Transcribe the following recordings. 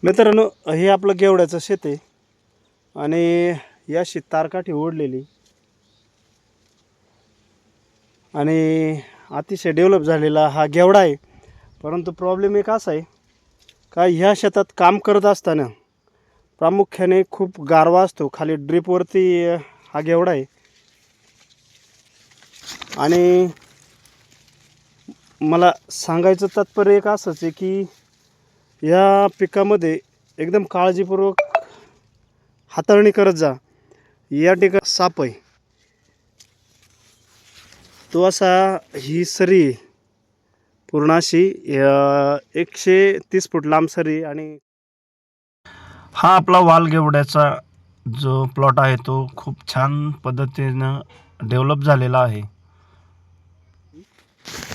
मित्रांनो, हे आपलं गेवड्याचं शेत आहे आणि याशी तारकाठी ओढलेली आणि अतिशय डेव्हलप झालेला हा गेवडा आहे. परंतु प्रॉब्लेम एक असा आहे का ह्या शेतात काम करत असताना प्रामुख्याने खूप गारवा असतो. खाली ड्रीपवरती हा गेवडा आहे आणि मला सांगायचं तात्पर्य एक असंच आहे की या पिकामध्ये एकदम काळजीपूर्वक हाताळणी करत जा. या ठिकाणी साप आहे, तो असा ही सरी पूर्ण अशी 130 फूट लांब सरी. आणि हा आपला वाल गेवड्याचा जो प्लॉट आहे तो खूप छान पद्धतीनं डेव्हलप झालेला आहे.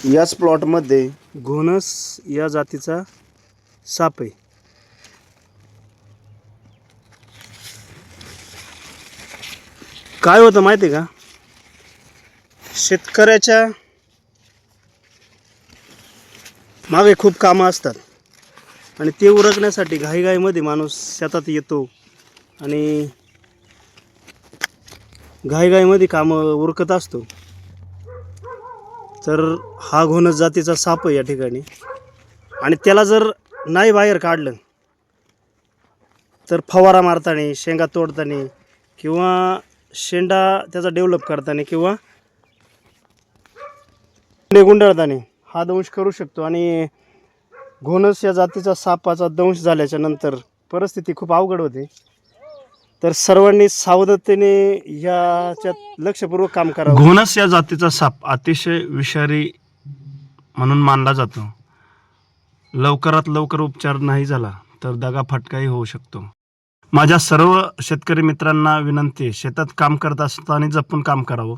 याच प्लॉटमध्ये घोणस या जातीचा साप आहे. काय होतं माहिती आहे का, शेतकऱ्याच्या मागे खूप कामं असतात आणि ते उरकण्यासाठी घाईघाईमध्ये माणूस शेतात येतो आणि घाईघाईमध्ये कामं उरकत असतो. तर हा घोणस जातीचा साप आहे या ठिकाणी आणि त्याला जर नाही बाहेर काढलं तर फवारा मारताना, शेंगा तोडताना किंवा शेंडा त्याचा डेव्हलप करताना किंवा गुंडाळताना हा दंश करू शकतो. आणि घोणस या जातीचा सापाचा दंश झाल्याच्या नंतर परिस्थिती खूप अवघड होते. तर सर्वांनी सावधतेने याच्यात लक्षपूर्वक काम करावं. घोणस या जातीचा साप अतिशय विषारी म्हणून मानला जातो. लवकरात लवकर उपचार नाही झाला तर दगाफटकाही होऊ शकतो. माझ्या सर्व शेतकरी मित्रांना विनंती आहे, शेतात काम करत असताना जपून काम करावं.